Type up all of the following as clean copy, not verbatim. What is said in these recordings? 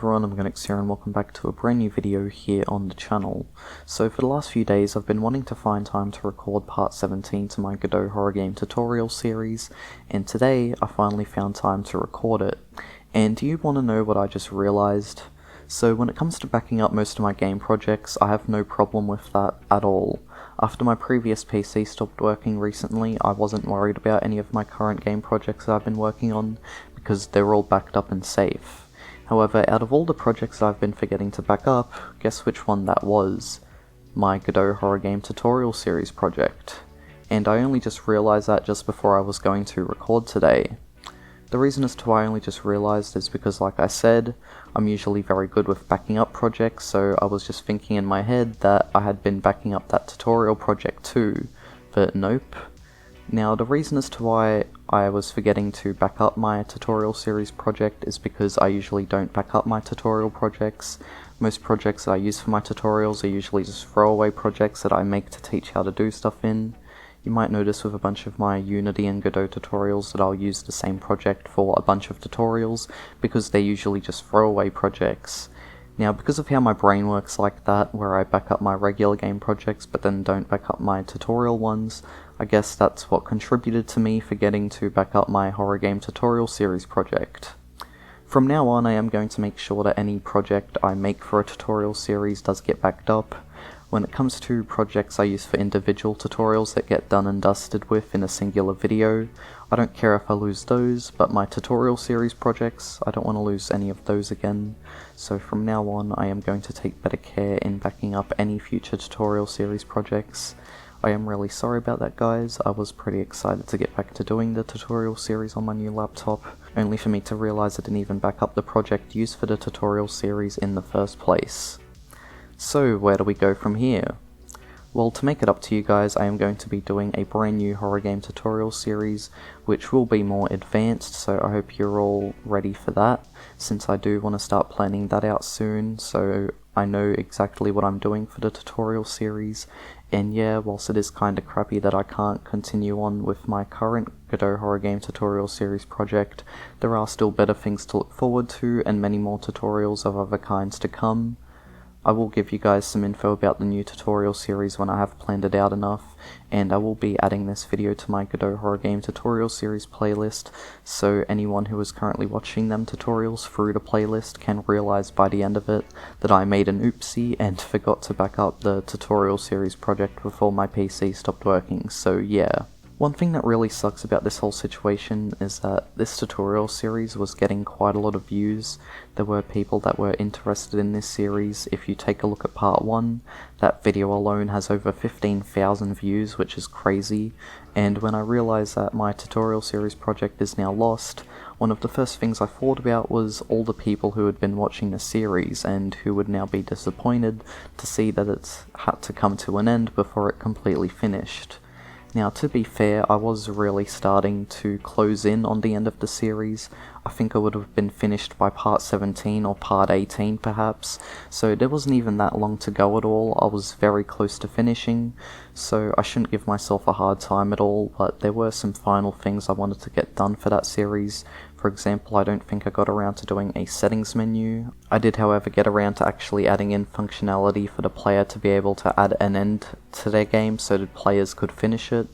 everyone, Omogonix here and welcome back to a brand new video here on the channel. So for the last few days I've been wanting to find time to record part 17 to my Godot horror game tutorial series, and today I finally found time to record it. And do you want to know what I just realized? So when it comes to backing up most of my game projects, I have no problem with that at all. After my previous PC stopped working recently, I wasn't worried about any of my current game projects that I've been working on, because they're all backed up and safe. However, out of all the projects I've been forgetting to back up, guess which one that was? My Godot horror game tutorial series project. And I only just realized that just before I was going to record today. The reason as to why I only just realized is because, like I said, I'm usually very good with backing up projects, so I was just thinking in my head that I had been backing up that tutorial project too, but nope. Now, the reason as to why I was forgetting to back up my tutorial series project is because I usually don't back up my tutorial projects. Most projects that I use for my tutorials are usually just throwaway projects that I make to teach how to do stuff in. You might notice with a bunch of my Unity and Godot tutorials that I'll use the same project for a bunch of tutorials, because they're usually just throwaway projects. Now, because of how my brain works like that, where I back up my regular game projects but then don't back up my tutorial ones, I guess that's what contributed to me forgetting to back up my horror game tutorial series project. From now on, I am going to make sure that any project I make for a tutorial series does get backed up. When it comes to projects I use for individual tutorials that get done and dusted with in a singular video, I don't care if I lose those, but my tutorial series projects, I don't want to lose any of those again. So from now on, I am going to take better care in backing up any future tutorial series projects. I am really sorry about that, guys. I was pretty excited to get back to doing the tutorial series on my new laptop, only for me to realize I didn't even back up the project used for the tutorial series in the first place. So where do we go from here? Well, to make it up to you guys, I am going to be doing a brand new horror game tutorial series, which will be more advanced, so I hope you're all ready for that, since I do want to start planning that out soon, so I know exactly what I'm doing for the tutorial series. And yeah, whilst it is kinda crappy that I can't continue on with my current Godot horror game tutorial series project, there are still better things to look forward to and many more tutorials of other kinds to come. I will give you guys some info about the new tutorial series when I have planned it out enough, and I will be adding this video to my Godot horror game tutorial series playlist, so anyone who is currently watching them tutorials through the playlist can realize by the end of it that I made an oopsie and forgot to back up the tutorial series project before my PC stopped working, so yeah. One thing that really sucks about this whole situation is that this tutorial series was getting quite a lot of views. There were people that were interested in this series. If you take a look at part 1, that video alone has over 15,000 views, which is crazy. And when I realized that my tutorial series project is now lost, one of the first things I thought about was all the people who had been watching the series and who would now be disappointed to see that it's had to come to an end before it completely finished. Now, to be fair, I was really starting to close in on the end of the series. I think I would have been finished by part 17 or part 18 perhaps, so there wasn't even that long to go at all. I was very close to finishing, so I shouldn't give myself a hard time at all, but there were some final things I wanted to get done for that series. For example, I don't think I got around to doing a settings menu. I did, however, get around to actually adding in functionality for the player to be able to add an end to their game so that players could finish it.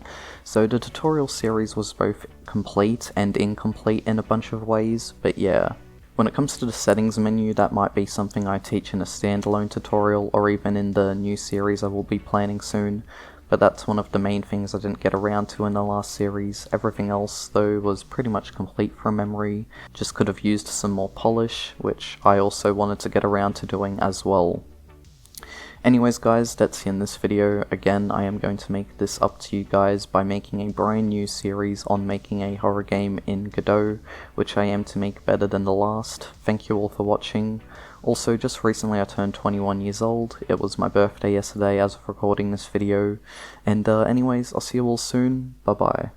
So the tutorial series was both complete and incomplete in a bunch of ways, but yeah. When it comes to the settings menu, that might be something I teach in a standalone tutorial or even in the new series I will be planning soon. But that's one of the main things I didn't get around to in the last series. Everything else, though, was pretty much complete from memory. Just could have used some more polish, which I also wanted to get around to doing as well. Anyways guys, that's the end of this video. Again, I am going to make this up to you guys by making a brand new series on making a horror game in Godot, which I aim to make better than the last. Thank you all for watching. Also, just recently I turned 21 years old. It was my birthday yesterday as of recording this video. And anyways, I'll see you all soon. Bye bye.